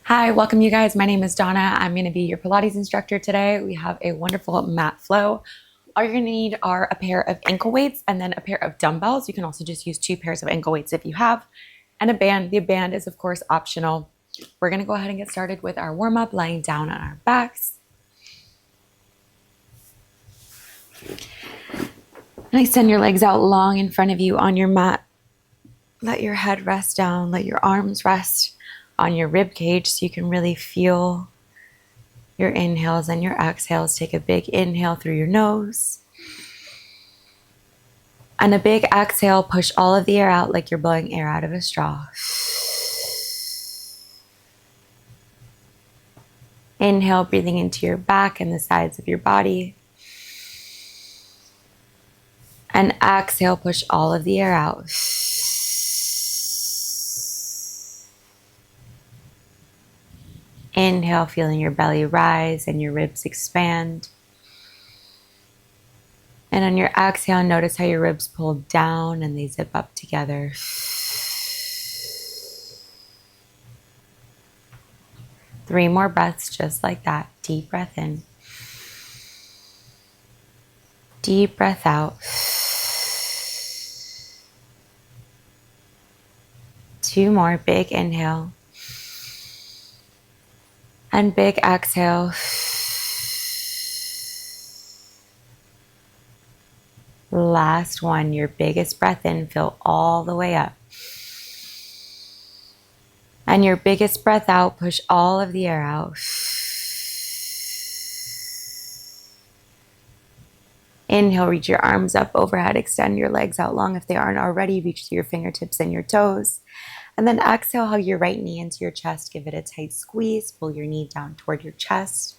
Hi, welcome you guys. My name is Donna. I'm going to be your Pilates instructor today. We have a wonderful mat flow. All you're going to need are a pair of ankle weights and then a pair of dumbbells. You can also just use 2 pairs of ankle weights if you have, and a band. The band is of course optional. We're going to go ahead and get started with our warm up, lying down on our backs. And extend your legs out long in front of you on your mat. Let your head rest down. Let your arms rest on your rib cage so you can really feel your inhales and your exhales. Take a big inhale through your nose. And a big exhale, push all of the air out like you're blowing air out of a straw. Inhale, breathing into your back and the sides of your body. And exhale, push all of the air out. Inhale, feeling your belly rise and your ribs expand. And on your exhale, notice how your ribs pull down and they zip up together. 3 more breaths just like that. Deep breath in. Deep breath out. 2 more. Big inhale. And big exhale. Last one, your biggest breath in, fill all the way up. And your biggest breath out, push all of the air out. Inhale, reach your arms up overhead, extend your legs out long if they aren't already, reach to your fingertips and your toes. And then exhale, hug your right knee into your chest, give it a tight squeeze, pull your knee down toward your chest.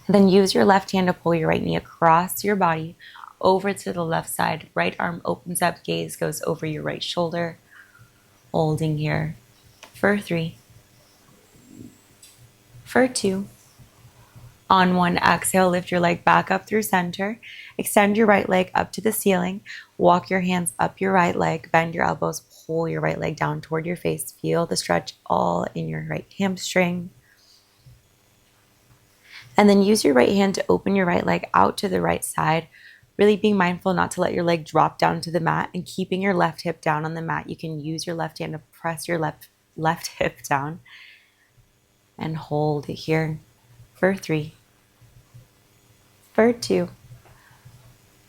And then use your left hand to pull your right knee across your body, over to the left side. Right arm opens up, gaze goes over your right shoulder. Holding here for 3, for 2. On 1, exhale, lift your leg back up through center. Extend your right leg up to the ceiling. Walk your hands up your right leg. Bend your elbows. Pull your right leg down toward your face. Feel the stretch all in your right hamstring. And then use your right hand to open your right leg out to the right side. Really being mindful not to let your leg drop down to the mat and keeping your left hip down on the mat. You can use your left hand to press your left hip down and hold it here for 3, for 2.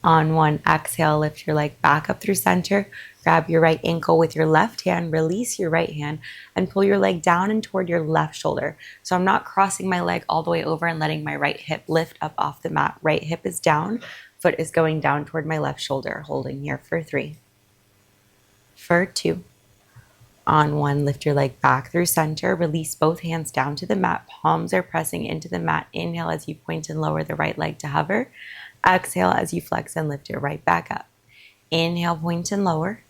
On 1, exhale, lift your leg back up through center. Grab your right ankle with your left hand, release your right hand, and pull your leg down and toward your left shoulder. So I'm not crossing my leg all the way over and letting my right hip lift up off the mat. Right hip is down, foot is going down toward my left shoulder, holding here for 3, for 2. On 1, lift your leg back through center, release both hands down to the mat, palms are pressing into the mat. Inhale as you point and lower the right leg to hover. Exhale as you flex and lift your right back up. Inhale, point and lower.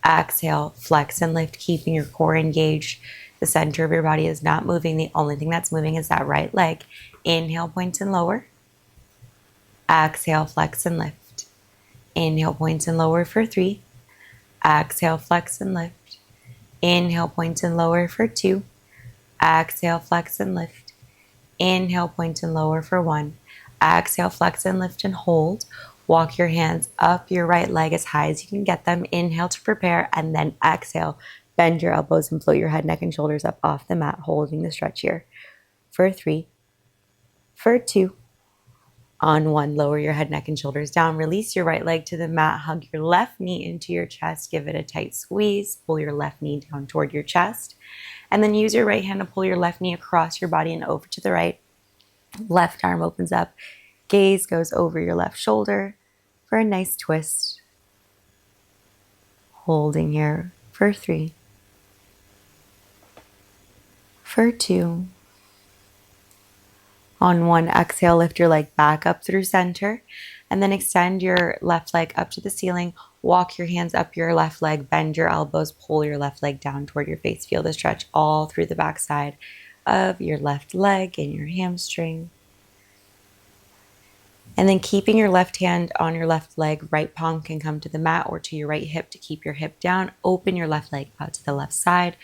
Exhale, flex and lift, keeping your core engaged. The center of your body is not moving. The only thing that's moving is that right leg. Inhale, point and lower. Exhale, flex and lift. Inhale, point and lower for 3. Exhale, flex and lift. Inhale, point and lower for 2. Exhale, flex and lift. Inhale, point and lower for 1. Exhale, flex and lift and hold. Walk your hands up your right leg as high as you can get them. Inhale to prepare, and then exhale. Bend your elbows and float your head, neck, and shoulders up off the mat, holding the stretch here for 3, for 2. On 1, lower your head, neck, and shoulders down. Release your right leg to the mat. Hug your left knee into your chest. Give it a tight squeeze. Pull your left knee down toward your chest. And then use your right hand to pull your left knee across your body and over to the right. Left arm opens up. Gaze goes over your left shoulder for a nice twist. Holding here for 3, for 2. On 1, exhale, lift your leg back up through center, and then extend your left leg up to the ceiling. Walk your hands up your left leg, bend your elbows, pull your left leg down toward your face. Feel the stretch all through the back side of your left leg and your hamstring. And then keeping your left hand on your left leg, right palm can come to the mat or to your right hip to keep your hip down. Open your left leg out to the left side,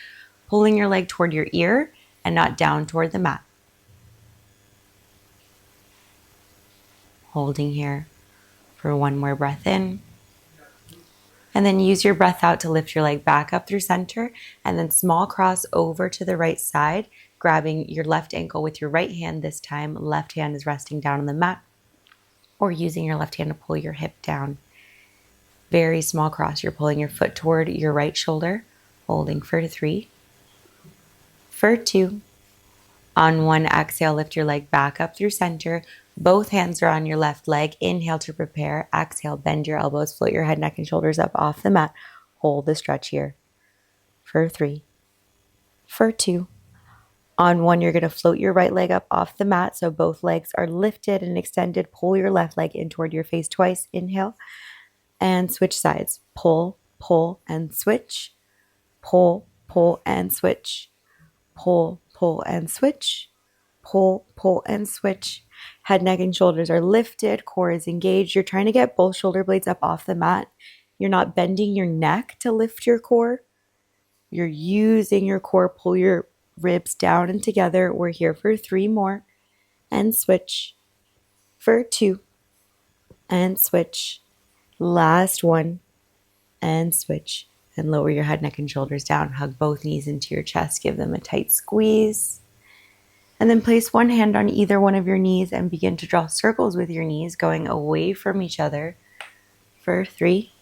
pulling your leg toward your ear and not down toward the mat. Holding here for one more breath in. And then use your breath out to lift your leg back up through center, and then small cross over to the right side, grabbing your left ankle with your right hand this time. Left hand is resting down on the mat, or using your left hand to pull your hip down. Very small cross. You're pulling your foot toward your right shoulder, holding for 3, for 2. On 1 exhale, lift your leg back up through center. Both hands are on your left leg. Inhale to prepare. Exhale, bend your elbows, float your head, neck, and shoulders up off the mat. Hold the stretch here. For 3, for 2. On 1, you're going to float your right leg up off the mat so both legs are lifted and extended. Pull your left leg in toward your face twice. Inhale and switch sides. Pull, pull, and switch. Pull, pull, and switch. Pull, pull, and switch. Pull, pull, and switch. Head, neck, and shoulders are lifted. Core is engaged. You're trying to get both shoulder blades up off the mat. You're not bending your neck to lift your core. You're using your core. Pull your ribs down and together. We're here for 3 more. And switch. For 2. And switch. Last 1. And switch. And lower your head, neck, and shoulders down. Hug both knees into your chest. Give them a tight squeeze. And then place one hand on either one of your knees and begin to draw circles with your knees, going away from each other. For 3,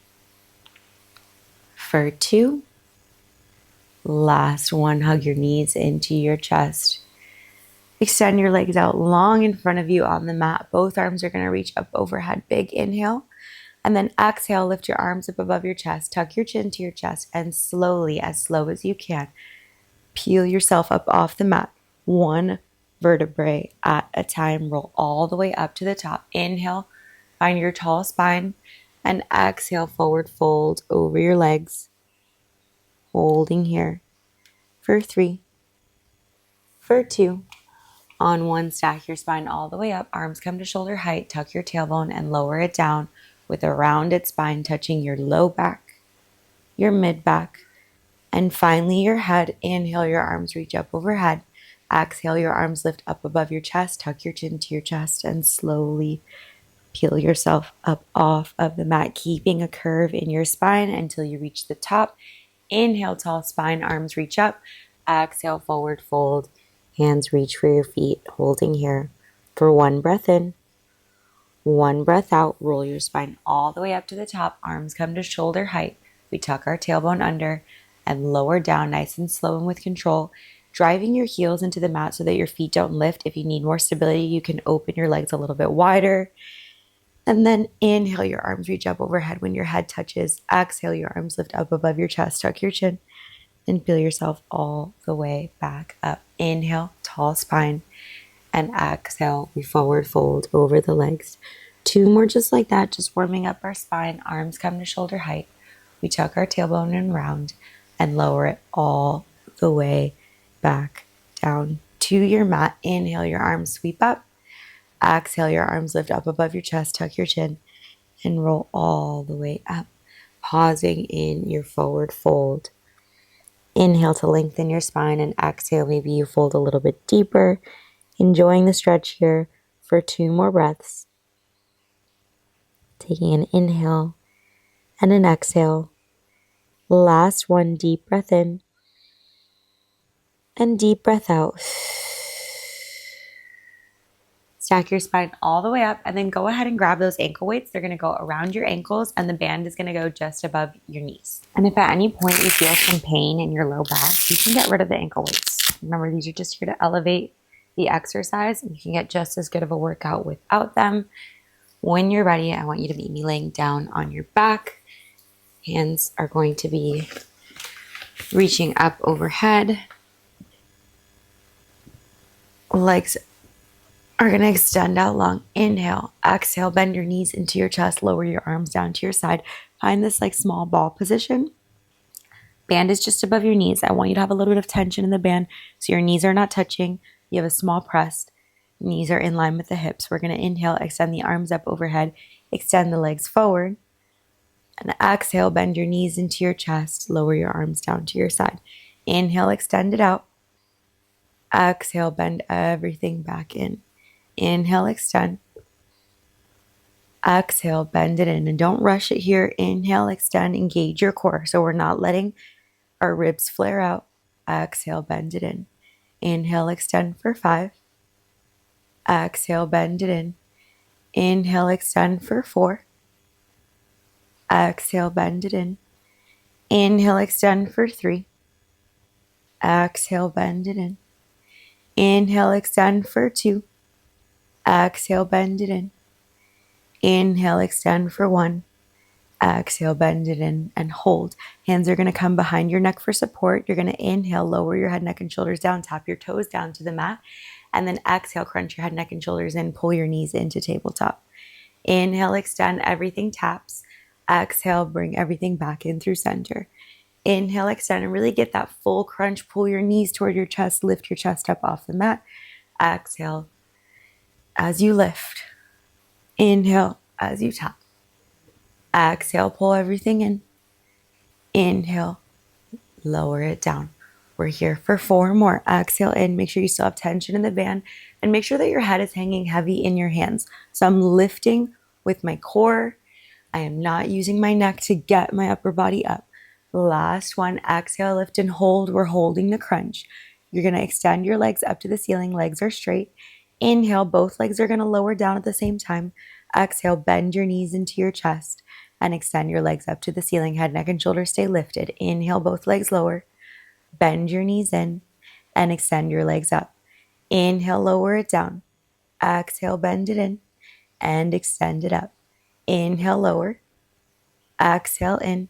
for 2. Last 1, hug your knees into your chest. Extend your legs out long in front of you on the mat. Both arms are going to reach up overhead. Big inhale. And then exhale, lift your arms up above your chest. Tuck your chin to your chest and slowly, as slow as you can, peel yourself up off the mat. 1 vertebrae at a time. Roll all the way up to the top. Inhale, find your tall spine, and exhale, forward fold over your legs. Holding here for 3, for 2. On 1, stack your spine all the way up. Arms come to shoulder height. Tuck your tailbone and lower it down with a rounded spine touching your low back, your mid back, and finally your head. Inhale, your arms reach up overhead. Exhale, your arms lift up above your chest. Tuck your chin to your chest and slowly peel yourself up off of the mat, keeping a curve in your spine until you reach the top. Inhale, tall spine, arms reach up. Exhale, forward fold. Hands reach for your feet, holding here for 1 breath in. 1 breath out. Roll your spine all the way up to the top. Arms come to shoulder height. We tuck our tailbone under and lower down nice and slow and with control, driving your heels into the mat so that your feet don't lift. If you need more stability, you can open your legs a little bit wider. And then inhale, your arms reach up overhead when your head touches. Exhale, your arms lift up above your chest. Tuck your chin and peel yourself all the way back up. Inhale, tall spine. And exhale, we forward fold over the legs. 2 more just like that, just warming up our spine. Arms come to shoulder height. We tuck our tailbone and round and lower it all the way back down to your mat. Inhale, your arms sweep up. Exhale, your arms lift up above your chest. Tuck your chin and roll all the way up, pausing in your forward fold. Inhale to lengthen your spine, and exhale, maybe you fold a little bit deeper. Enjoying the stretch here for 2 more breaths. Taking an inhale and an exhale. Last 1, deep breath in and deep breath out. Stack your spine all the way up, and then go ahead and grab those ankle weights. They're going to go around your ankles, and the band is going to go just above your knees. And if at any point you feel some pain in your low back, you can get rid of the ankle weights. Remember, these are just here to elevate the exercise, and you can get just as good of a workout without them. When you're ready, I want you to meet me laying down on your back. Hands are going to be reaching up overhead. Legs are going to extend out long. Inhale, exhale, bend your knees into your chest, lower your arms down to your side. Find this like small ball position. Band is just above your knees. I want you to have a little bit of tension in the band so your knees are not touching. You have a small press. Knees are in line with the hips. We're going to inhale, extend the arms up overhead, extend the legs forward. And exhale, bend your knees into your chest, lower your arms down to your side. Inhale, extend it out. Exhale, bend everything back in. Inhale, extend. Exhale, bend it in. And don't rush it here. Inhale, extend, engage your core. So we're not letting our ribs flare out. Exhale, bend it in. Inhale, extend for 5. Exhale, bend it in. Inhale, extend for 4. Exhale, bend it in. Inhale, extend for 3. Exhale, bend it in. Inhale, extend for 2. Exhale, bend it in. Inhale, extend for 1. Exhale, bend it in and hold. Hands are going to come behind your neck for support. You're going to inhale, lower your head, neck, and shoulders down, tap your toes down to the mat. And then exhale, crunch your head, neck, and shoulders in, pull your knees into tabletop. Inhale, extend, everything taps. Exhale, bring everything back in through center. Inhale, extend, and really get that full crunch. Pull your knees toward your chest, lift your chest up off the mat. Exhale as you lift. Inhale as you tap. Exhale, pull everything in. Inhale, lower it down. We're here for 4 more. Exhale in. Make sure you still have tension in the band and make sure that your head is hanging heavy in your hands. So I'm lifting with my core. I am not using my neck to get my upper body up. Last one. Exhale, lift and hold. We're holding the crunch. You're going to extend your legs up to the ceiling. Legs are straight. Inhale, both legs are going to lower down at the same time. Exhale, bend your knees into your chest and extend your legs up to the ceiling. Head, neck, and shoulders stay lifted. Inhale, both legs lower. Bend your knees in and extend your legs up. Inhale, lower it down. Exhale, bend it in and extend it up. Inhale, lower. Exhale, in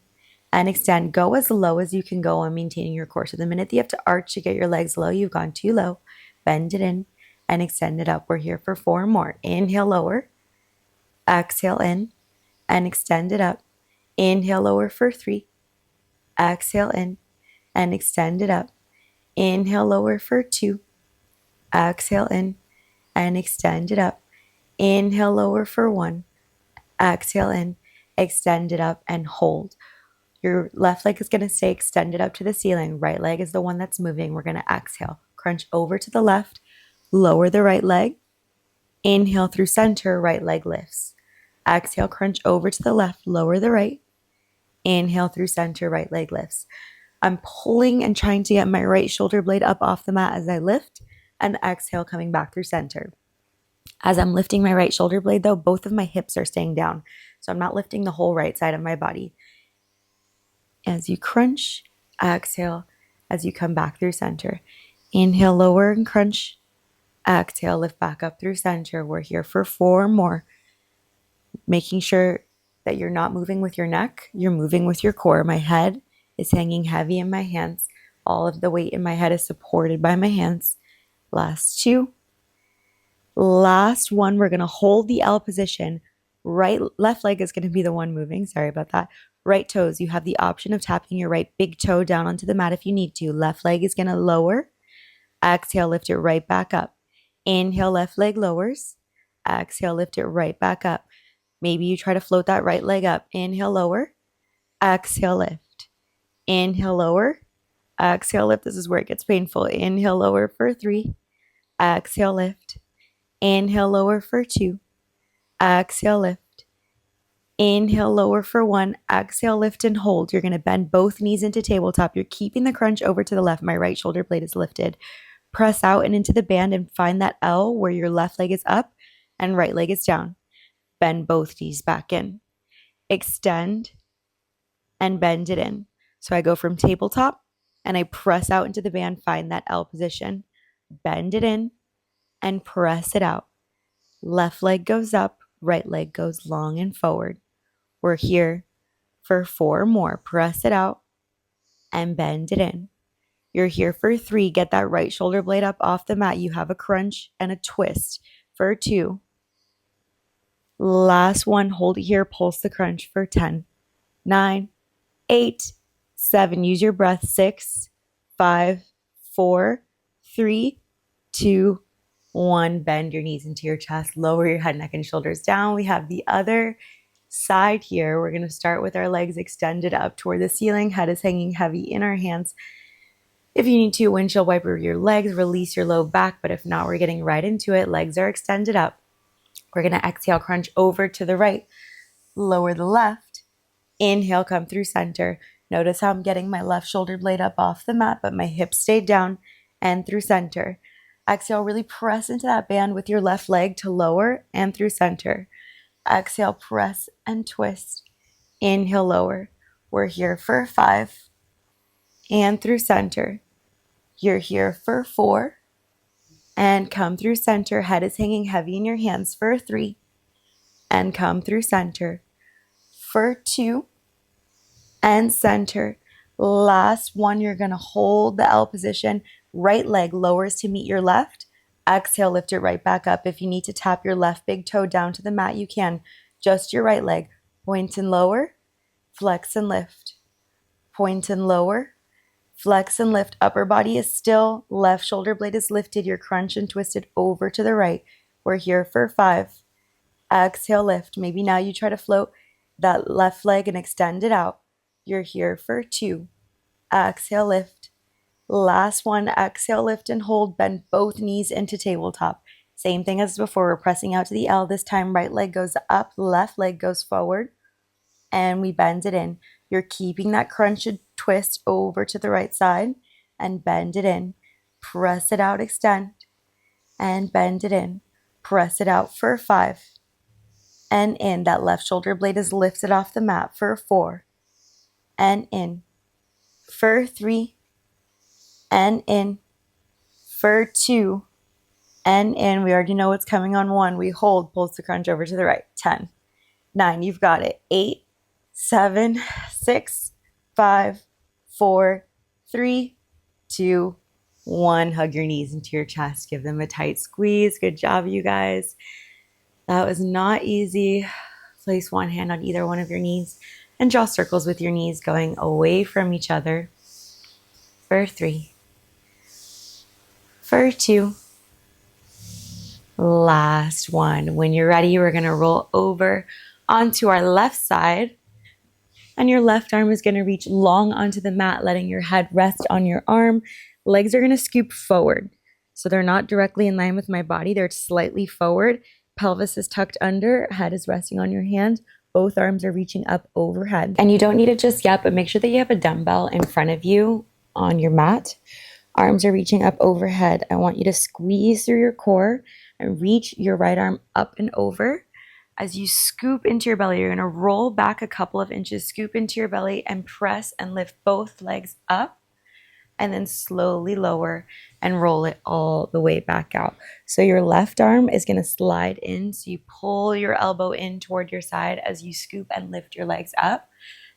and extend. Go as low as you can go on maintaining your core. So the minute that you have to arch to get your legs low, you've gone too low. Bend it in and extend it up. We're here for 4 more. Inhale, lower. Exhale, in and extend it up. Inhale, lower for 3. Exhale, in and extend it up. Inhale, lower for 2. Exhale, in and extend it up. Inhale, lower for 1. Exhale, in, extend it up and hold. Your left leg is going to stay extended up to the ceiling. Right leg is the one that's moving. We're going to exhale, crunch over to the left, lower the right leg. Inhale through center, right leg lifts. Exhale, crunch over to the left, lower the right. Inhale through center, right leg lifts. I'm pulling and trying to get my right shoulder blade up off the mat as I lift, and exhale, coming back through center. As I'm lifting my right shoulder blade, though, both of my hips are staying down. So I'm not lifting the whole right side of my body. As you crunch, exhale, as you come back through center. Inhale, lower and crunch. Exhale, lift back up through center. We're here for 4 more. Making sure that you're not moving with your neck, you're moving with your core. My head is hanging heavy in my hands. All of the weight in my head is supported by my hands. Last 2. Last 1, we're going to hold the L position. Left leg is going to be the one moving. Sorry about that. Right toes, you have the option of tapping your right big toe down onto the mat if you need to. Left leg is going to lower. Exhale, lift it right back up. Inhale, left leg lowers. Exhale, lift it right back up. Maybe you try to float that right leg up. Inhale, lower. Exhale, lift. Inhale, lower. Exhale, lift. This is where it gets painful. Inhale, lower for 3. Exhale, lift. Inhale, lower for 2. Exhale, lift. Inhale, lower for 1. Exhale, lift and hold. You're going to bend both knees into tabletop. You're keeping the crunch over to the left. My right shoulder blade is lifted. Press out and into the band and find that L where your left leg is up and right leg is down. Bend both knees back in. Extend and bend it in. So I go from tabletop and I press out into the band, find that L position, bend it in and press it out. Left leg goes up, right leg goes long and forward. We're here for 4 more. Press it out and bend it in. You're here for 3. Get that right shoulder blade up off the mat. You have a crunch and a twist for 2. Last 1. Hold it here. Pulse the crunch for 10, 9, 8, 7. Use your breath. 6, 5, 4, 3, 2, 1. Bend your knees into your chest. Lower your head, neck, and shoulders down. We have the other side here. We're going to start with our legs extended up toward the ceiling. Head is hanging heavy in our hands. If you need to, windshield wiper your legs, release your low back, but if not, we're getting right into it. Legs are extended up. We're going to exhale, crunch over to the right, lower the left. Inhale, come through center. Notice how I'm getting my left shoulder blade up off the mat, but my hips stayed down and through center. Exhale, really press into that band with your left leg to lower and through center. Exhale, press and twist. Inhale, lower. We're here for 5 and through center. You're here for 4 and come through center. Head is hanging heavy in your hands for 3 and come through center for 2 and center. Last one, you're going to hold the L position. Right leg lowers to meet your left. Exhale, lift it right back up. If you need to tap your left big toe down to the mat, you can. Just your right leg. Point and lower, flex and lift. Point and lower, flex and lift. Upper body is still. Left shoulder blade is lifted. You're crunch and twisted over to the right. We're here for 5. Exhale, lift. Maybe now you try to float that left leg and extend it out. You're here for 2. Exhale, lift. Last one, exhale, lift and hold. Bend both knees into tabletop. Same thing as before. We're pressing out to the L. This time, right leg goes up, left leg goes forward, and we bend it in. You're keeping that crunch and twist over to the right side and bend it in. Press it out, extend, and bend it in. Press it out for 5 and in. That left shoulder blade is lifted off the mat for 4 and in. For 3 and in. For 2 and in. We already know what's coming on 1. We hold, pulse the crunch over to the right. 10, 9, you've got it. 8, 7, 6, 5, 4, 3, 2, 1. Hug your knees into your chest. Give them a tight squeeze. Good job, you guys. That was not easy. Place one hand on either one of your knees and draw circles with your knees going away from each other. For 3. For 2. Last one. When you're ready, we're going to roll over onto our left side. And your left arm is going to reach long onto the mat, letting your head rest on your arm. Legs are going to scoop forward. So they're not directly in line with my body. They're slightly forward. Pelvis is tucked under. Head is resting on your hand. Both arms are reaching up overhead. And you don't need it just yet, but make sure that you have a dumbbell in front of you on your mat. Arms are reaching up overhead. I want you to squeeze through your core and reach your right arm up and over. As you scoop into your belly, you're going to roll back a couple of inches, scoop into your belly, and press and lift both legs up, and then slowly lower and roll it all the way back out. So your left arm is going to slide in. So you pull your elbow in toward your side as you scoop and lift your legs up,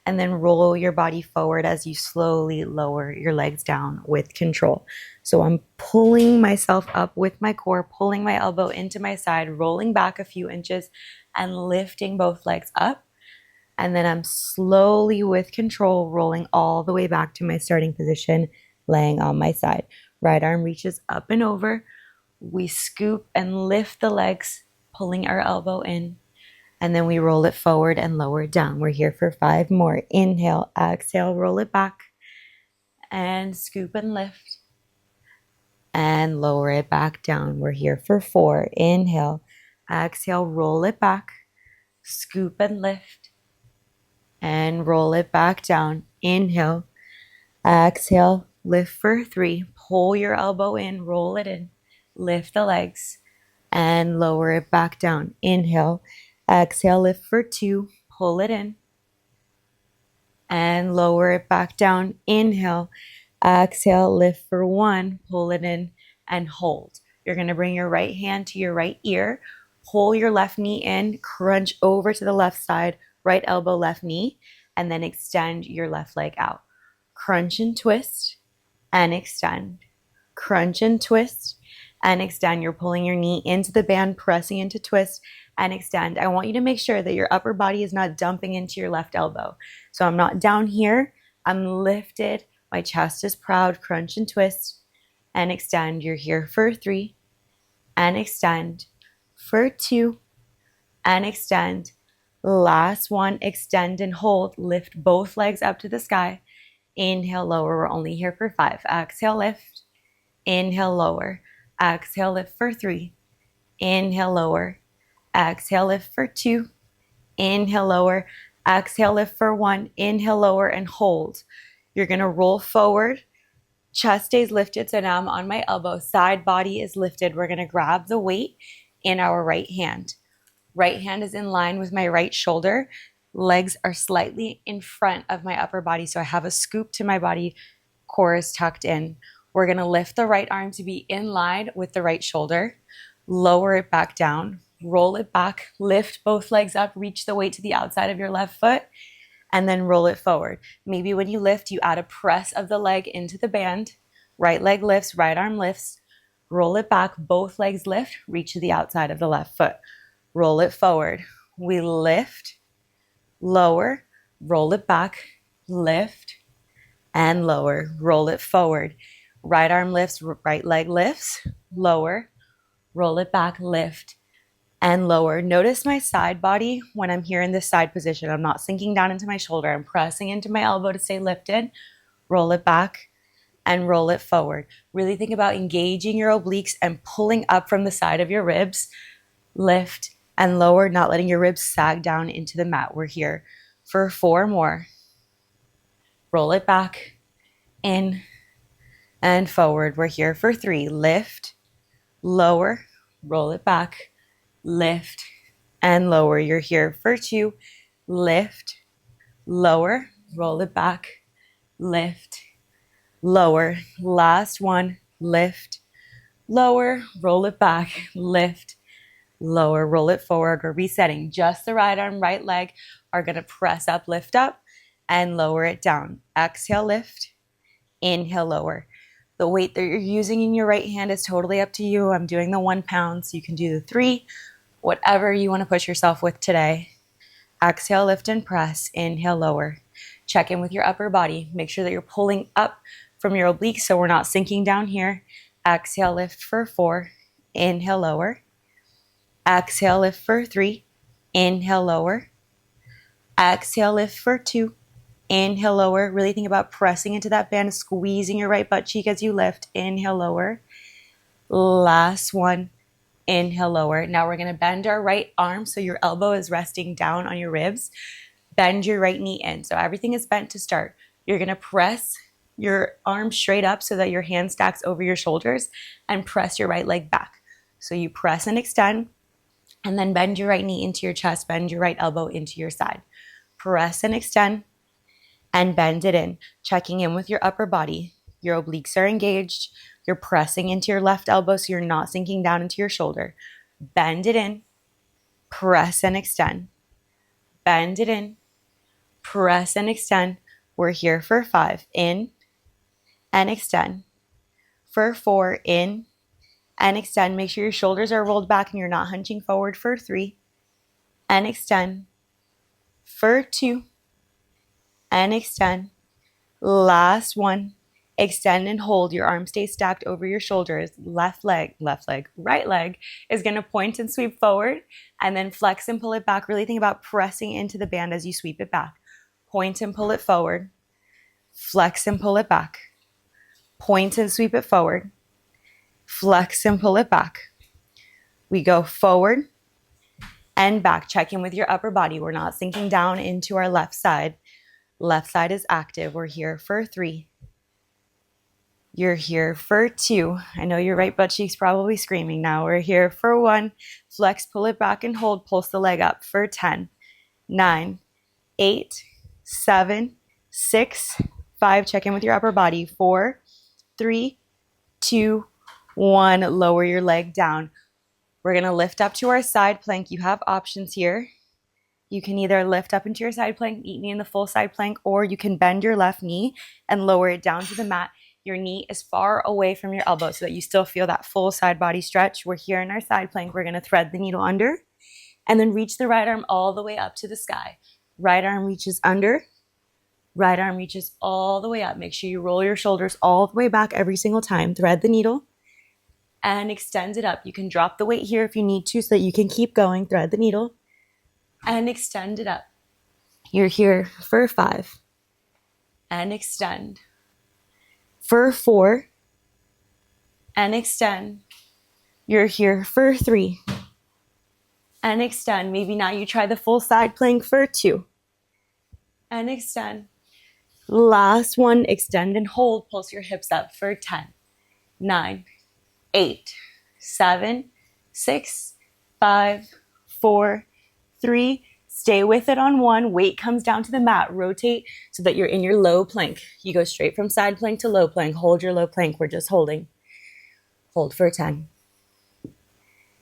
and then roll your body forward as you slowly lower your legs down with control. So I'm pulling myself up with my core, pulling my elbow into my side, rolling back a few inches and lifting both legs up. And then I'm slowly with control rolling all the way back to my starting position, laying on my side. Right arm reaches up and over. We scoop and lift the legs, pulling our elbow in. And then we roll it forward and lower it down. We're here for 5 more. Inhale, exhale, roll it back. And scoop and lift. And lower it back down. We're here for 4. Inhale, exhale, roll it back. Scoop and lift. And roll it back down. Inhale, exhale, lift for 3. Pull your elbow in, roll it in. Lift the legs and lower it back down. Inhale, exhale, lift for 2. Pull it in and lower it back down. Inhale, exhale, lift for 1. Pull it in and hold. You're going to bring your right hand to your right ear. Pull your left knee in, crunch over to the left side, right elbow, left knee, and then extend your left leg out. Crunch and twist and extend. Crunch and twist and extend. You're pulling your knee into the band, pressing into twist and extend. I want you to make sure that your upper body is not dumping into your left elbow. So I'm not down here. I'm lifted. My chest is proud. Crunch and twist and extend. You're here for 3 and extend. For 2 and extend. Last one, extend and hold. Lift both legs up to the sky Inhale, lower. We're only here for 5. Exhale, lift. Inhale, lower. Exhale, lift for 3. Inhale, lower. Exhale, lift for 2. Inhale, lower. Exhale, lift for 1. Inhale, lower, and hold. You're going to roll forward. Chest stays lifted, so now I'm on my elbow. Side body is lifted. We're going to grab the weight in our right hand. Right hand is in line with my right shoulder. Legs are slightly in front of my upper body, so I have a scoop to my body. Core is tucked in. We're going to lift the right arm to be in line with the right shoulder. Lower it back down. Roll it back. Lift both legs up. Reach the weight to the outside of your left foot. And then roll it forward. Maybe when you lift, you add a press of the leg into the band. Right leg lifts, right arm lifts. Roll it back, both legs lift, reach to the outside of the left foot. Roll it forward. We lift, lower, roll it back, lift, and lower. Roll it forward. Right arm lifts, right leg lifts, lower, roll it back, lift, and lower. Notice my side body when I'm here in this side position. I'm not sinking down into my shoulder. I'm pressing into my elbow to stay lifted. Roll it back and roll it forward. Really think about engaging your obliques and pulling up from the side of your ribs. Lift and lower, not letting your ribs sag down into the mat. We're here for 4 more. Roll it back, in and forward. We're here for 3. Lift, lower, roll it back, lift, and lower. You're here for 2. Lift, lower, roll it back, lift, lower. Last one. Lift, lower, roll it back, lift, lower, roll it forward. We're resetting. Just the right arm, right leg are going to press up, lift up, and lower it down. Exhale, lift, inhale, lower. The weight that you're using in your right hand is totally up to you. I'm doing the 1 pound, so you can do the 3, whatever you want to push yourself with today. Exhale, lift and press. Inhale, lower. Check in with your upper body. Make sure that you're pulling up from your obliques so we're not sinking down here. Exhale, lift for 4. Inhale, lower. Exhale, lift for 3. Inhale, lower. Exhale, lift for 2. Inhale, lower. Really think about pressing into that band, squeezing your right butt cheek as you lift. Inhale, lower. Last one. Inhale, lower. Now we're going to bend our right arm so your elbow is resting down on your ribs. Bend your right knee in. So everything is bent to start. You're going to press your arm straight up so that your hand stacks over your shoulders and press your right leg back. So you press and extend and then bend your right knee into your chest, bend your right elbow into your side. Press and extend and bend it in, checking in with your upper body. Your obliques are engaged. You're pressing into your left elbow so you're not sinking down into your shoulder. Bend it in, press and extend. Bend it in, press and extend. We're here for 5. In and extend. For 4, in and extend. Make sure your shoulders are rolled back and you're not hunching forward. For 3, and extend. For 2, and extend. Last one. Extend and hold. Your arms stay stacked over your shoulders. Left leg, right leg is going to point and sweep forward and then flex and pull it back. Really think about pressing into the band as you sweep it back. Point and pull it forward. Flex and pull it back. Point and sweep it forward. Flex and pull it back. We go forward and back. Check in with your upper body. We're not sinking down into our left side. Left side is active. We're here for 3. You're here for 2. I know your right butt cheek's probably screaming now. We're here for 1. Flex, pull it back and hold. Pulse the leg up for 10, 9, 8, 7, 6, 5. Check in with your upper body. 4, 3, 2, 1. Lower your leg down. We're going to lift up to our side plank. You have options here. You can either lift up into your side plank, meet me in the full side plank, or you can bend your left knee and lower it down to the mat. Your knee is far away from your elbow so that you still feel that full side body stretch. We're here in our side plank. We're going to thread the needle under and then reach the right arm all the way up to the sky. Right arm reaches under. Right arm reaches all the way up. Make sure you roll your shoulders all the way back every single time. Thread the needle and extend it up. You can drop the weight here if you need to so that you can keep going. Thread the needle and extend it up. You're here for 5. and extend. For 4 and extend. You're here for 3 and extend. Maybe now you try the full side plank for 2 and extend. Last one, extend and hold. Pulse your hips up for 10, 9, 8, 7, 6, 5, 4, 3. Stay with it on 1. Weight comes down to the mat. Rotate so that you're in your low plank. You go straight from side plank to low plank. Hold your low plank. We're just holding. Hold for 10,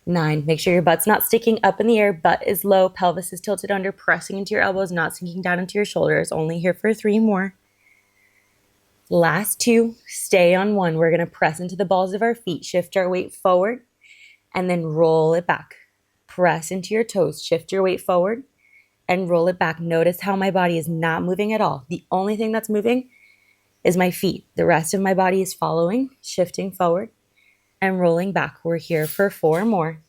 9. Make sure your butt's not sticking up in the air. Butt is low. Pelvis is tilted under. Pressing into your elbows, not sinking down into your shoulders. Only here for 3 more. Last 2. Stay on 1. We're going to press into the balls of our feet. Shift our weight forward and then roll it back. Press into your toes. Shift your weight forward and roll it back. Notice how my body is not moving at all. The only thing that's moving is my feet. The rest of my body is following, shifting forward and rolling back. We're here for 4 more.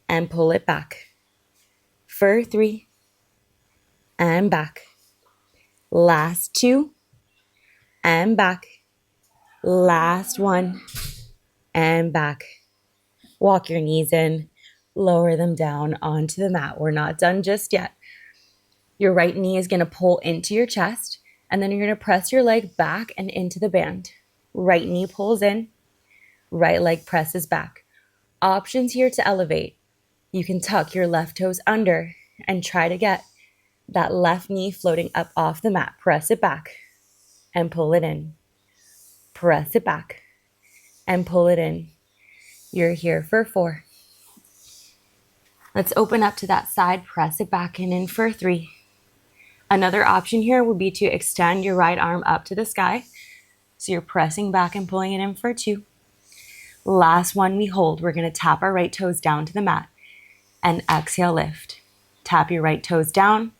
And pull it back. For 3 and back. Last 2 and back. Last 1 and back. Walk your knees in. Lower them down onto the mat. We're not done just yet. Your right knee is going to pull into your chest, and then you're going to press your leg back and into the band. Right knee pulls in, right leg presses back. Options here to elevate. You can tuck your left toes under and try to get that left knee floating up off the mat. Press it back and pull it in. Press it back and pull it in. You're here for 4. Let's open up to that side, press it back and in for 3. Another option here would be to extend your right arm up to the sky. So you're pressing back and pulling it in for 2. Last one we hold. We're going to tap our right toes down to the mat and exhale, lift. Tap your right toes down,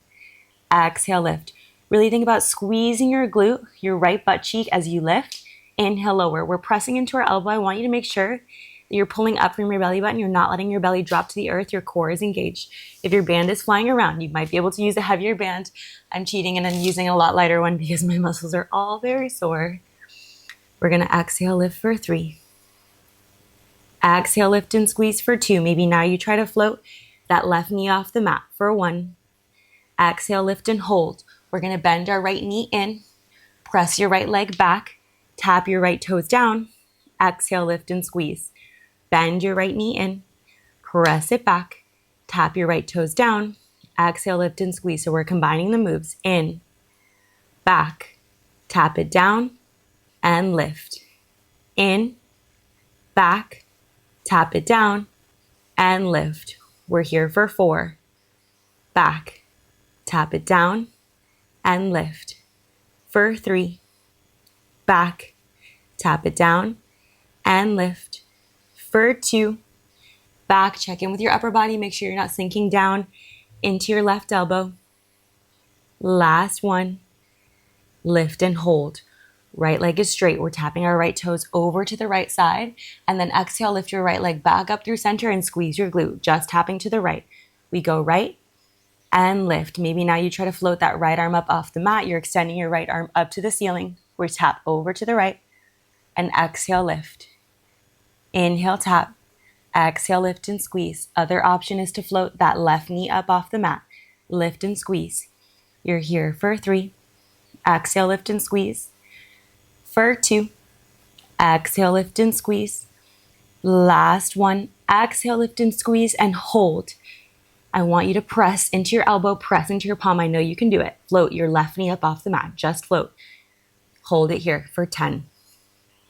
exhale, lift. Really think about squeezing your glute, your right butt cheek as you lift. Inhale, lower. We're pressing into our elbow. I want you to make sure you're pulling up from your belly button. You're not letting your belly drop to the earth. Your core is engaged. If your band is flying around, you might be able to use a heavier band. I'm cheating and I'm using a lot lighter one because my muscles are all very sore. We're going to exhale, lift for 3. Exhale, lift and squeeze for 2. Maybe now you try to float that left knee off the mat for 1. Exhale, lift and hold. We're going to bend our right knee in. Press your right leg back. Tap your right toes down. Exhale, lift and squeeze. Bend your right knee in, press it back, tap your right toes down, exhale, lift and squeeze. So we're combining the moves. In, back, tap it down, and lift. In, back, tap it down, and lift. We're here for 4. Back, tap it down, and lift. For 3. Back, tap it down, and lift. For 2, back, check in with your upper body. Make sure you're not sinking down into your left elbow. Last one, lift and hold. Right leg is straight. We're tapping our right toes over to the right side. And then exhale, lift your right leg back up through center and squeeze your glute. Just tapping to the right. We go right and lift. Maybe now you try to float that right arm up off the mat. You're extending your right arm up to the ceiling. We tap over to the right and exhale, lift. Inhale, tap. Exhale, lift and squeeze. Other option is to float that left knee up off the mat. Lift and squeeze. You're here for 3. Exhale, lift and squeeze. For 2. Exhale, lift and squeeze. Last one. Exhale, lift and squeeze and hold. I want you to press into your elbow, press into your palm. I know you can do it. Float your left knee up off the mat. Just float. Hold it here for 10,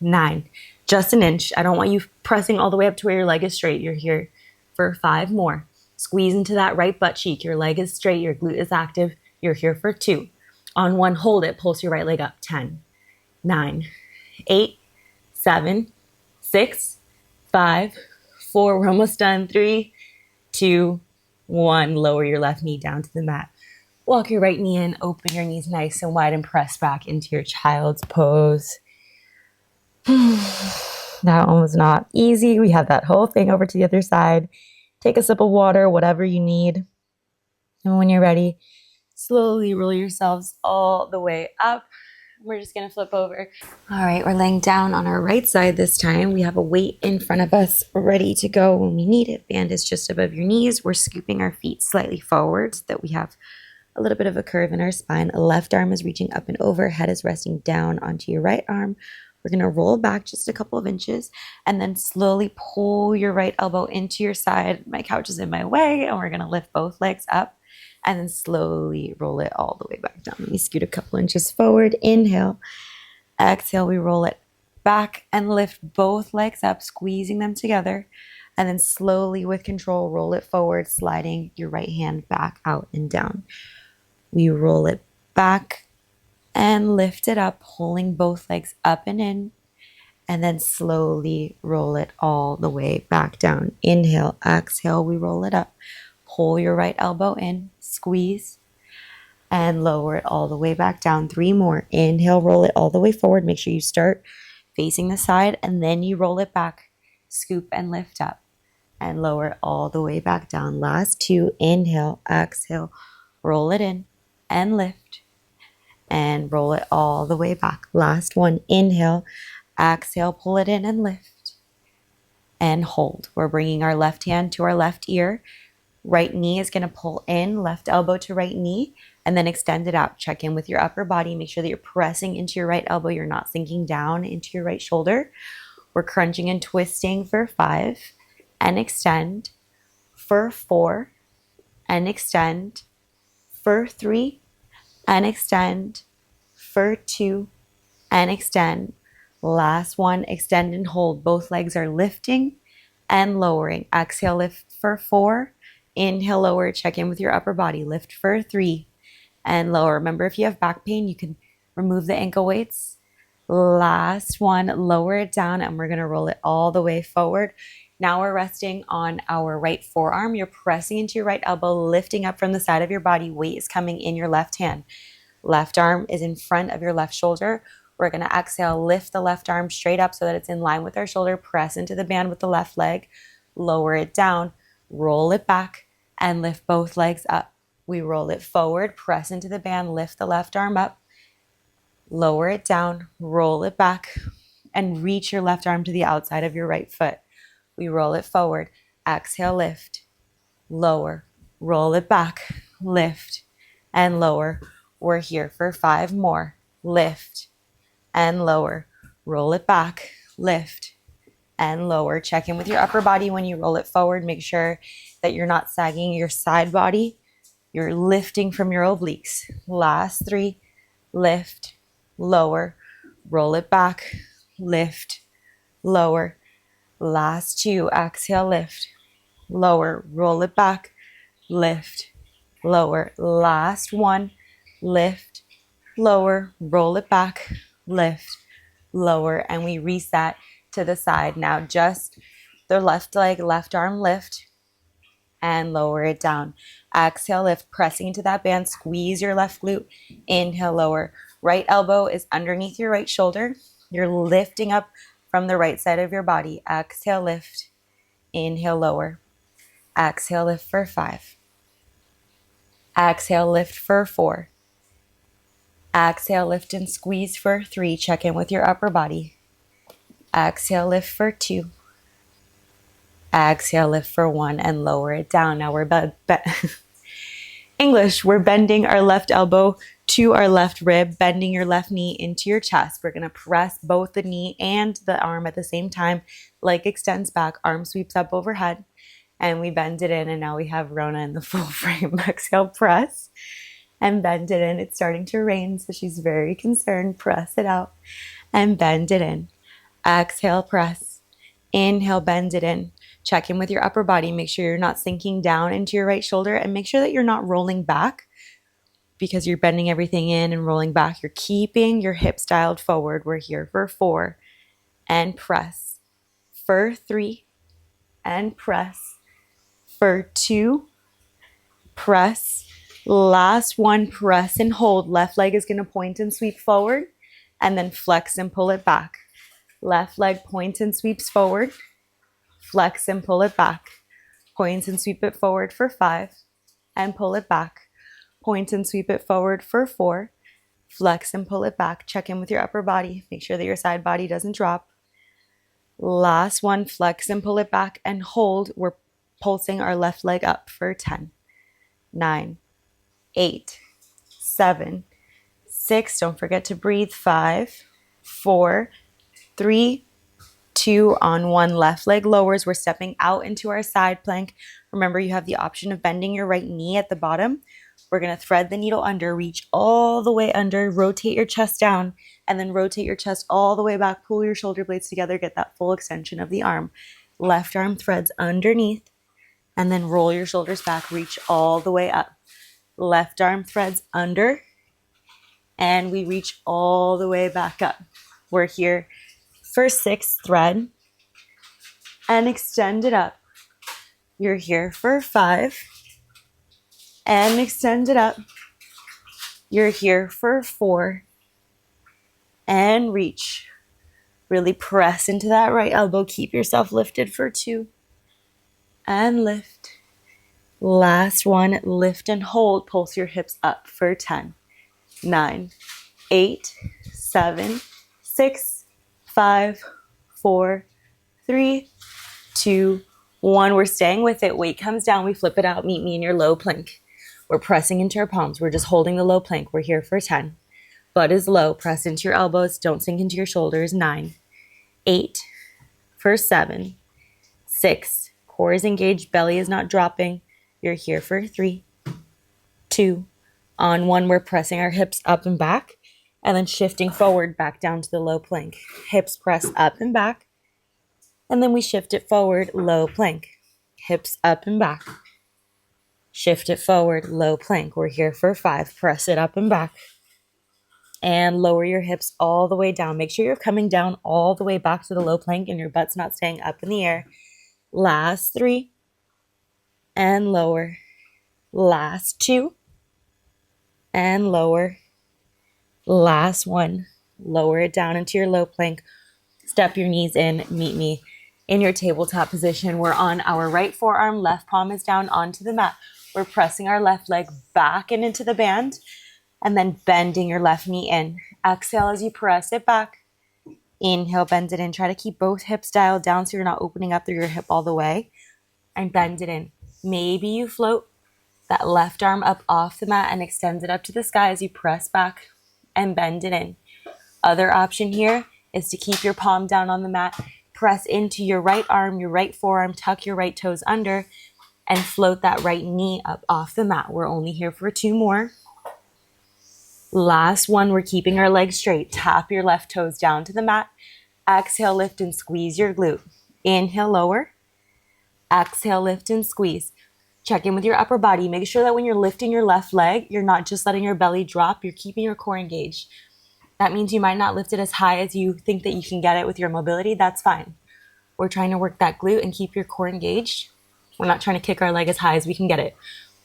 9, just an inch. I don't want you pressing all the way up to where your leg is straight. You're here for 5 more. Squeeze into that right butt cheek. Your leg is straight. Your glute is active. You're here for 2. On 1, hold it. Pulse your right leg up. 10, 9, 8, 7, 6, 5, 4. We're almost done. 3, 2, 1. Lower your left knee down to the mat. Walk your right knee in. Open your knees nice and wide and press back into your child's pose. That one was not easy. We have that whole thing over to the other side. Take a sip of water, whatever you need. And when you're ready, Slowly roll yourselves all the way up. We're just gonna flip over. All right, we're laying down on our right side this time. We have a weight in front of us ready to go when we need it. Band is just above your knees. We're scooping our feet slightly forward so that we have a little bit of a curve in our spine. Left arm is reaching up and over, head is resting down onto your right arm. We're going to roll back just a couple of inches and then slowly pull your right elbow into your side. My couch is in my way, and we're going to lift both legs up and then slowly roll it all the way back down. Let me scoot a couple inches forward. Inhale. Exhale, we roll it back and lift both legs up, squeezing them together. And then slowly, with control, roll it forward, sliding your right hand back out and down. We roll it back and lift it up, pulling both legs up and in, and then slowly roll it all the way back down. Inhale, exhale, we roll it up. Pull your right elbow in, squeeze, and lower it all the way back down. 3 more. Inhale, roll it all the way forward. Make sure you start facing the side, and then you roll it back. Scoop and lift up, and lower it all the way back down. Last 2. Inhale, exhale, roll it in, and lift, and roll it all the way back. Last 1. Inhale, exhale, pull it in and lift, and hold. We're bringing our left hand to our left ear. Right knee is going to pull in, left elbow to right knee, and then extend it out. Check in with your upper body. Make sure that you're pressing into your right elbow. You're not sinking down into your right shoulder. We're crunching and twisting for 5, and extend for 4, and extend for 3, and extend for 2, and extend. Last 1, extend and hold. Both legs are lifting and lowering. Exhale, lift for 4. Inhale, lower. Check in with your upper body. Lift for 3 and lower. Remember, if you have back pain, you can remove the ankle weights. Last 1, lower it down, and we're going to roll it all the way forward. Now we're resting on our right forearm. You're pressing into your right elbow, lifting up from the side of your body. Weight is coming in your left hand. Left arm is in front of your left shoulder. We're going to exhale, lift the left arm straight up so that it's in line with our shoulder. Press into the band with the left leg. Lower it down. Roll it back and lift both legs up. We roll it forward, press into the band, lift the left arm up, lower it down, roll it back, and reach your left arm to the outside of your right foot. We roll it forward, exhale, lift, lower, roll it back, lift, and lower. We're here for 5 more. Lift and lower, roll it back, lift, and lower. Check in with your upper body when you roll it forward. Make sure that you're not sagging your side body. You're lifting from your obliques. Last 3, lift, lower, roll it back, lift, lower. Last 2, exhale, lift, lower, roll it back, lift, lower. Last 1, lift, lower, roll it back, lift, lower, and we reset to the side. Now just the left leg, left arm lift, and lower it down. Exhale, lift, pressing into that band. Squeeze your left glute. Inhale, lower. Right elbow is underneath your right shoulder. You're lifting up from the right side of your body. Exhale, lift. Inhale, lower. Exhale, lift for 5. Exhale, lift for 4. Exhale, lift and squeeze for 3. Check in with your upper body. Exhale, lift for 2. Exhale, lift for 1, and lower it down. Now we're English. We're bending our left elbow to our left rib, bending your left knee into your chest. We're going to press both the knee and the arm at the same time. Leg extends back, arm sweeps up overhead, and we bend it in, and now we have Rona in the full frame. Exhale, press, and bend it in. It's starting to rain, so she's very concerned. Press it out and bend it in. Exhale, press. Inhale, bend it in. Check in with your upper body. Make sure you're not sinking down into your right shoulder, and make sure that you're not rolling back because you're bending everything in and rolling back. You're keeping your hips dialed forward. We're here for 4 and press. For 3 and press. For 2, press. Last 1, press and hold. Left leg is going to point and sweep forward, and then flex and pull it back. Left leg points and sweeps forward. Flex and pull it back. Points and sweep it forward for 5 and pull it back. Point and sweep it forward for 4. Flex and pull it back. Check in with your upper body. Make sure that your side body doesn't drop. Last one, flex and pull it back and hold. We're pulsing our left leg up for 10, 9, 8, 7, 6. Don't forget to breathe. 5, 4, 3, 2. On 1, left leg lowers. We're stepping out into our side plank. Remember, you have the option of bending your right knee at the bottom. We're going to thread the needle under, reach all the way under, rotate your chest down, and then rotate your chest all the way back. Pull your shoulder blades together, get that full extension of the arm. Left arm threads underneath, and then roll your shoulders back, reach all the way up. Left arm threads under, and we reach all the way back up. We're here for 6, thread, and extend it up. You're here for 5, and extend it up. You're here for 4, and reach. Really press into that right elbow. Keep yourself lifted for 2, and lift. Last one, lift and hold. Pulse your hips up for 10, 9, 8, 7, 6, 5, 4, 3, 2, 1. We're staying with it. Weight comes down. We flip it out. Meet me in your low plank. We're pressing into our palms. We're just holding the low plank. We're here for 10. Butt is low. Press into your elbows. Don't sink into your shoulders. 9, 8, for 7, 6. Core is engaged. Belly is not dropping. You're here for 3, 2. On 1, we're pressing our hips up and back, and then shifting forward back down to the low plank. Hips press up and back, and then we shift it forward, low plank. Hips up and back. Shift it forward, low plank. We're here for 5. Press it up and back. And lower your hips all the way down. Make sure you're coming down all the way back to the low plank and your butt's not staying up in the air. Last 3. And lower. Last 2. And lower. Last 1. Lower it down into your low plank. Step your knees in. Meet me in your tabletop position. We're on our right forearm. Left palm is down onto the mat. We're pressing our left leg back and into the band, and then bending your left knee in. Exhale as you press it back. Inhale, bend it in. Try to keep both hips dialed down so you're not opening up through your hip all the way. And bend it in. Maybe you float that left arm up off the mat and extend it up to the sky as you press back and bend it in. Other option here is to keep your palm down on the mat. Press into your right arm, your right forearm, tuck your right toes under, and float that right knee up off the mat. We're only here for 2 more. Last one, we're keeping our legs straight. Tap your left toes down to the mat. Exhale, lift and squeeze your glute. Inhale, lower. Exhale, lift and squeeze. Check in with your upper body. Make sure that when you're lifting your left leg, you're not just letting your belly drop. You're keeping your core engaged. That means you might not lift it as high as you think that you can get it with your mobility. That's fine. We're trying to work that glute and keep your core engaged. We're not trying to kick our leg as high as we can get it.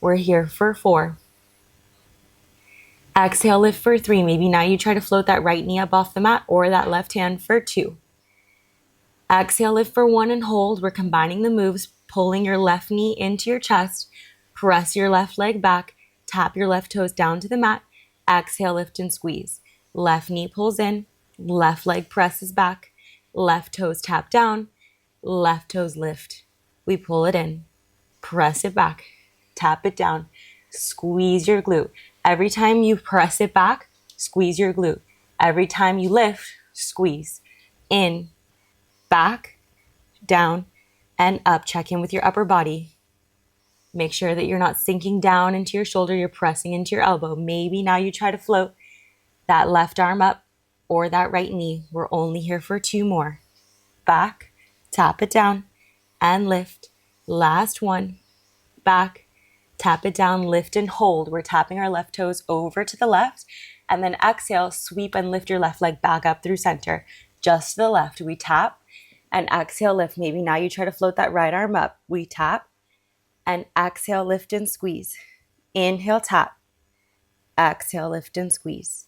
We're here for 4. Exhale, lift for 3. Maybe now you try to float that right knee up off the mat or that left hand for 2. Exhale, lift for 1 and hold. We're combining the moves, pulling your left knee into your chest. Press your left leg back. Tap your left toes down to the mat. Exhale, lift and squeeze. Left knee pulls in. Left leg presses back. Left toes tap down. Left toes lift. We pull it in. Press it back. Tap it down. Squeeze your glute. Every time you press it back, squeeze your glute. Every time you lift, squeeze. In, back, down, and up. Check in with your upper body. Make sure that you're not sinking down into your shoulder. You're pressing into your elbow. Maybe now you try to float that left arm up or that right knee. We're only here for 2 more. Back, tap it down, and lift. Last one. Back, tap it down, lift and hold. We're tapping our left toes over to the left, and then exhale, sweep and lift your left leg back up through center. Just to the left. We tap and exhale, lift. Maybe now you try to float that right arm up. We tap and exhale, lift and squeeze. Inhale, tap. Exhale, lift and squeeze.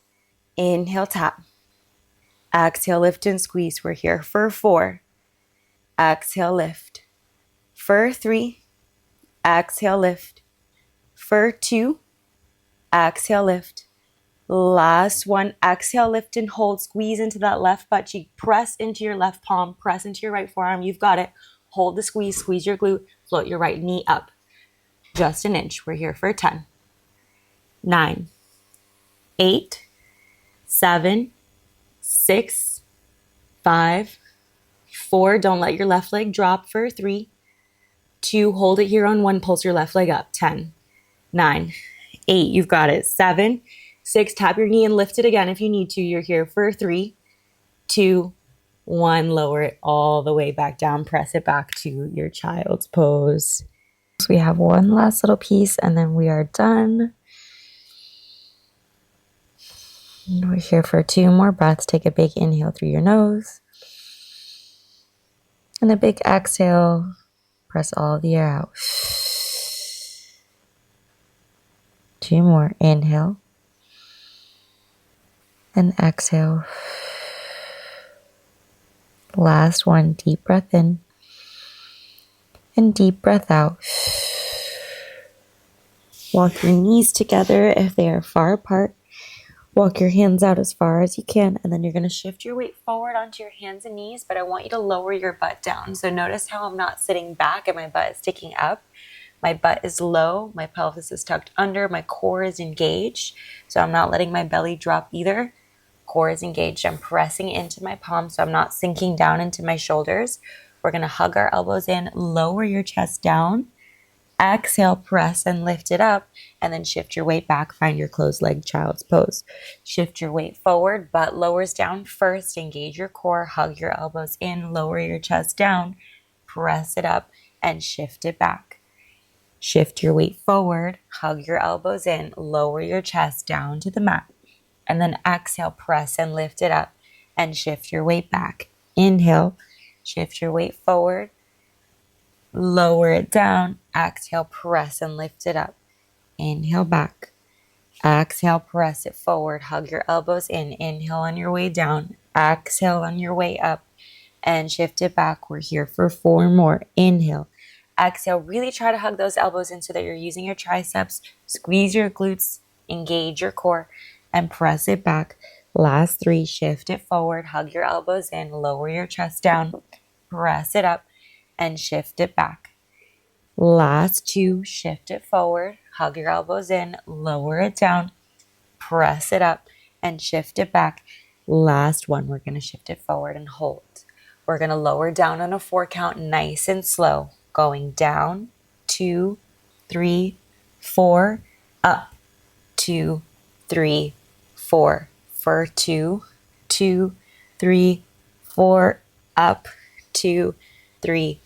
Inhale, tap. Exhale, lift and squeeze. We're here for 4. Exhale, lift. For 3. Exhale, lift. For 2. Exhale, lift. Last one. Exhale, lift and hold. Squeeze into that left butt cheek. Press into your left palm. Press into your right forearm. You've got it. Hold the squeeze. Squeeze your glute. Float your right knee up. Just an inch. We're here for 10, 9, 8, 7, 6, 5, 4. Don't let your left leg drop for 3, 2. Hold it here on 1. Pulse your left leg up. 10, 9, 8. You've got it. 7, 6. Tap your knee and lift it again if you need to. You're here for 3, 2, 1. Lower it all the way back down. Press it back to your child's pose. So we have one last little piece and then we are done. And we're here for 2 more breaths. Take a big inhale through your nose. And a big exhale. Press all the air out. 2 more. Inhale. And exhale. Last one. Deep breath in. And deep breath out. Walk your knees together if they are far apart. Walk your hands out as far as you can, and then you're going to shift your weight forward onto your hands and knees, but I want you to lower your butt down. So notice how I'm not sitting back and my butt is sticking up. My butt is low, my pelvis is tucked under, my core is engaged, so I'm not letting my belly drop either. Core is engaged. I'm pressing into my palms, so I'm not sinking down into my shoulders. We're going to hug our elbows in, lower your chest down. Exhale, press and lift it up, and then shift your weight back. Find your closed leg child's pose. Shift your weight forward, butt lowers down first. Engage your core, hug your elbows in, lower your chest down, press it up, and shift it back. Shift your weight forward, hug your elbows in, lower your chest down to the mat, and then exhale, press and lift it up, and shift your weight back. Inhale, shift your weight forward, lower it down. Exhale, press and lift it up. Inhale back. Exhale, press it forward. Hug your elbows in. Inhale on your way down. Exhale on your way up. And shift it back. We're here for 4 more. Inhale. Exhale. Really try to hug those elbows in so that you're using your triceps. Squeeze your glutes. Engage your core. And press it back. Last 3. Shift it forward. Hug your elbows in. Lower your chest down. Press it up. And shift it back. Last 2, shift it forward, hug your elbows in, lower it down, press it up, and shift it back. Last 1, we're going to shift it forward and hold. We're going to lower down on a 4 count, nice and slow, going down, 2, 3, 4, up, 2, 3, 4, for 2, 2, 3, 4, up, 2, 3,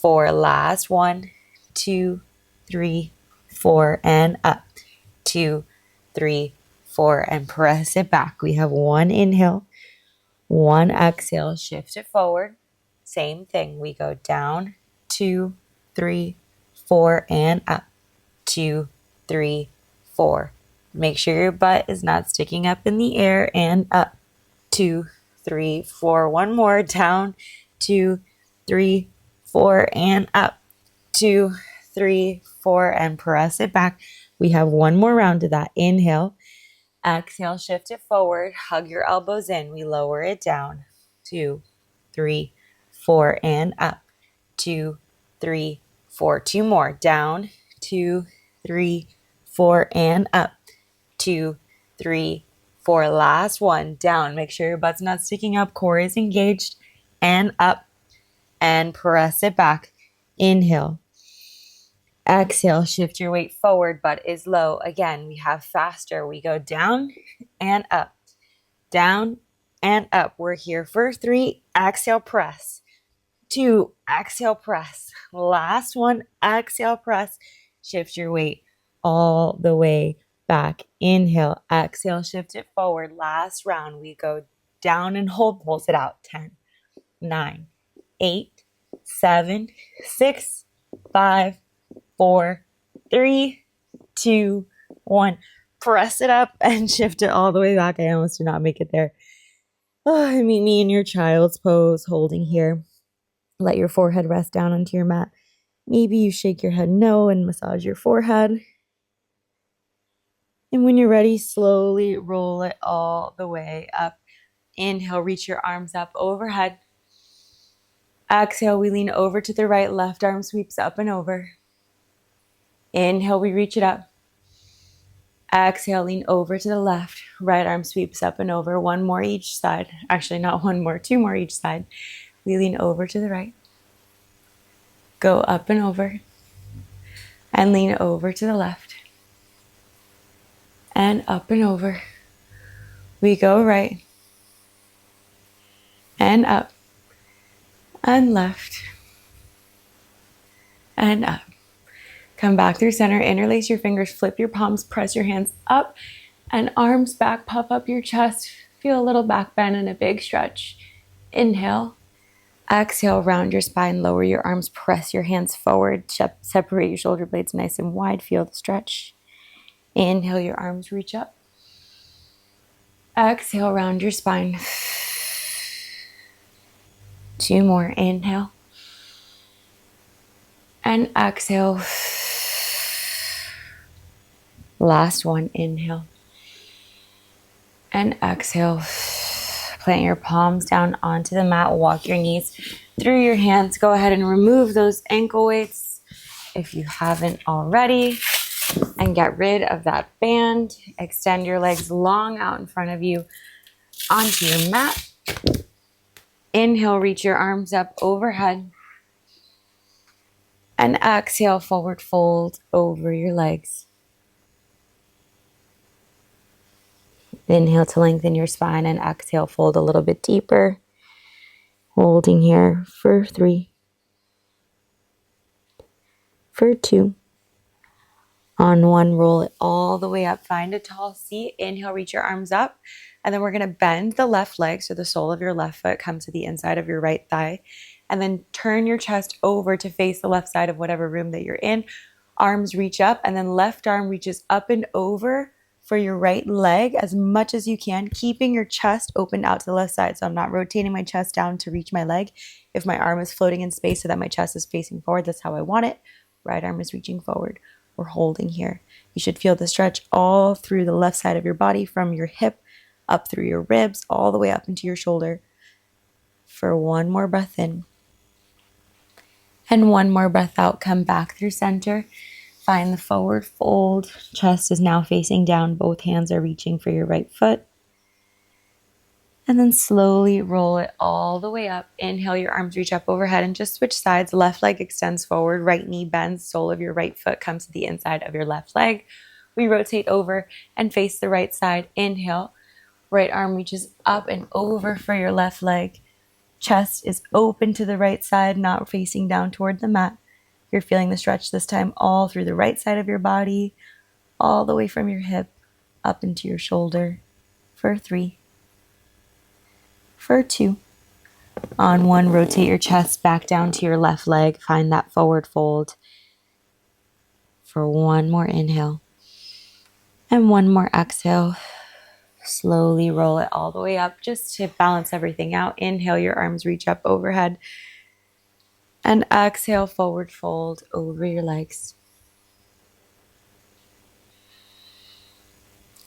4. Last 1, 2, 3, 4, and up. 2, 3, 4, and press it back. We have 1 inhale, 1 exhale. Shift it forward. Same thing. We go down, 2, 3, 4, and up. 2, 3, 4. Make sure your butt is not sticking up in the air, and up. 2, 3, 4. 1 more. Down, 2, 3, 4, and up. 2, 3, 4, and press it back. We have 1 more round to that. Inhale, exhale, shift it forward, hug your elbows in. We lower it down. 2, 3, 4, and up. 2, 3, 4. 2 more. Down. 2, 3, 4, and up. 2, 3, 4. Last 1. Down. Make sure your butt's not sticking up. Core is engaged. And up. And press it back. Inhale. Exhale, shift your weight forward, butt is low. Again, we have faster. We go down and up, down and up. We're here for 3. Exhale, press. 2, exhale, press. Last 1, exhale, press. Shift your weight all the way back. Inhale, exhale, shift it forward. Last round, we go down and hold, pulse it out. 10, 9, 8, 7, 6, 5, 4, 3, 2, 1. Press it up and shift it all the way back. I almost did not make it there. Meet me in your child's pose, holding here. Let your forehead rest down onto your mat. Maybe you shake your head no and massage your forehead. And when you're ready, slowly roll it all the way up. Inhale, reach your arms up overhead. Exhale, we lean over to the right, left arm sweeps up and over. Inhale, we reach it up. Exhale, lean over to the left, right arm sweeps up and over. One more each side. Actually, not one more, two more each side. We lean over to the right. Go up and over. And lean over to the left. And up and over. We go right. And up. And left. And up. Come back through center, interlace your fingers, flip your palms, press your hands up and arms back, puff up your chest. Feel a little back bend and a big stretch. Inhale. Exhale, round your spine, lower your arms, press your hands forward, separate your shoulder blades nice and wide. Feel the stretch. Inhale, your arms reach up. Exhale, round your spine. 2 more. Inhale. And exhale. Last one. Inhale. And exhale. Plant your palms down onto the mat. Walk your knees through your hands. Go ahead and remove those ankle weights if you haven't already. And get rid of that band. Extend your legs long out in front of you onto your mat. Inhale, reach your arms up overhead. And exhale, forward fold over your legs. Inhale to lengthen your spine and exhale, fold a little bit deeper. Holding here for 3, for 2. On 1, roll it all the way up. Find a tall seat. Inhale, reach your arms up. And then we're going to bend the left leg so the sole of your left foot comes to the inside of your right thigh. And then turn your chest over to face the left side of whatever room that you're in. Arms reach up and then left arm reaches up and over for your right leg as much as you can, keeping your chest open out to the left side. So I'm not rotating my chest down to reach my leg. If my arm is floating in space so that my chest is facing forward, that's how I want it. Right arm is reaching forward. We're holding here. You should feel the stretch all through the left side of your body, from your hip up through your ribs, all the way up into your shoulder. For 1 more breath in. And 1 more breath out. Come back through center. Find the forward fold. Chest is now facing down. Both hands are reaching for your right foot. And then slowly roll it all the way up. Inhale, your arms reach up overhead and just switch sides. Left leg extends forward. Right knee bends. Sole of your right foot comes to the inside of your left leg. We rotate over and face the right side. Inhale. Right arm reaches up and over for your left leg. Chest is open to the right side, not facing down toward the mat. You're feeling the stretch this time all through the right side of your body, all the way from your hip up into your shoulder. For 3, for 2. On 1, rotate your chest back down to your left leg. Find that forward fold. For 1 more inhale. And 1 more exhale. Slowly roll it all the way up just to balance everything out. Inhale, your arms reach up overhead. And exhale, forward fold over your legs.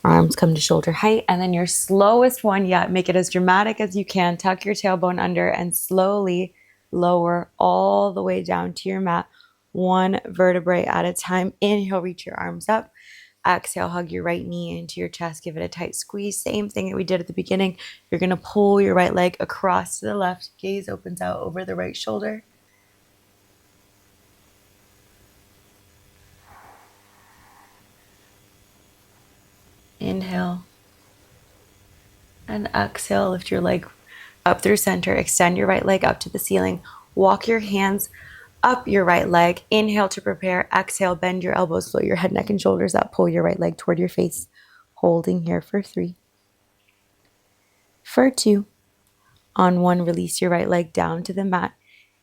Arms come to shoulder height, and then your slowest one yet, make it as dramatic as you can. Tuck your tailbone under and slowly lower all the way down to your mat, 1 vertebrae at a time. Inhale, reach your arms up. Exhale, hug your right knee into your chest. Give it a tight squeeze. Same thing that we did at the beginning. You're going to pull your right leg across to the left. Gaze opens out over the right shoulder. Inhale. And exhale, lift your leg up through center. Extend your right leg up to the ceiling. Walk your hands up your right leg. Inhale to prepare. Exhale, bend your elbows, float your head, neck, and shoulders up. Pull your right leg toward your face. Holding here for 3. For 2. On 1, release your right leg down to the mat.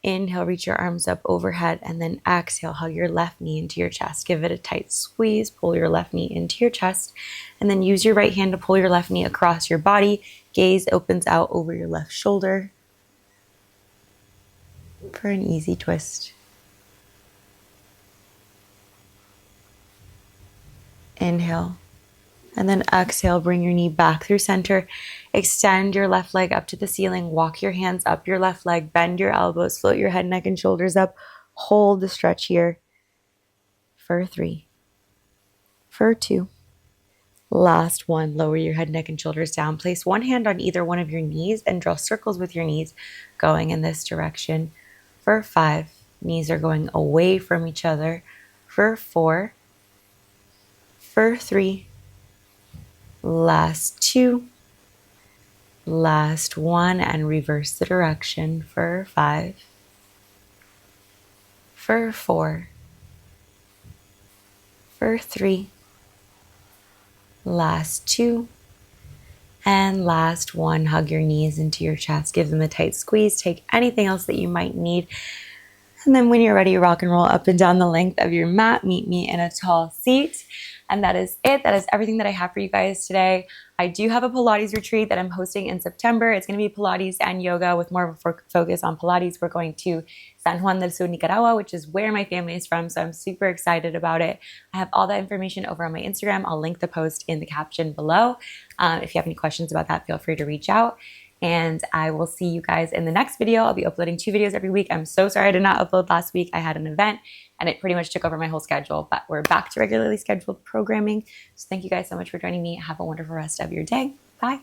Inhale, reach your arms up overhead, and then exhale, hug your left knee into your chest. Give it a tight squeeze. Pull your left knee into your chest, and then use your right hand to pull your left knee across your body. Gaze opens out over your left shoulder for an easy twist. Inhale. And then exhale, bring your knee back through center. Extend your left leg up to the ceiling. Walk your hands up your left leg. Bend your elbows. Float your head, neck, and shoulders up. Hold the stretch here for 3, for 2. Last one. Lower your head, neck, and shoulders down. Place one hand on either one of your knees and draw circles with your knees going in this direction. For 5. Knees are going away from each other. For 4. For 3. Last 2. Last 1, and reverse the direction for 5. For 4. For 3. Last 2. And last 1. Hug your knees into your chest. Give them a tight squeeze. Take anything else that you might need. And then when you're ready, rock and roll up and down the length of your mat. Meet me in a tall seat. And that is it. That is everything that I have for you guys today. I do have a Pilates retreat that I'm hosting in September. It's going to be Pilates and yoga with more of a focus on Pilates. We're going to San Juan del Sur, Nicaragua, which is where my family is from. So I'm super excited about it. I have all that information over on my Instagram. I'll link the post in the caption below. If you have any questions about that, feel free to reach out. And I will see you guys in the next video. I'll be uploading 2 videos every week. I'm so sorry I did not upload last week. I had an event and it pretty much took over my whole schedule, but we're back to regularly scheduled programming. So thank you guys so much for joining me. Have a wonderful rest of your day. Bye.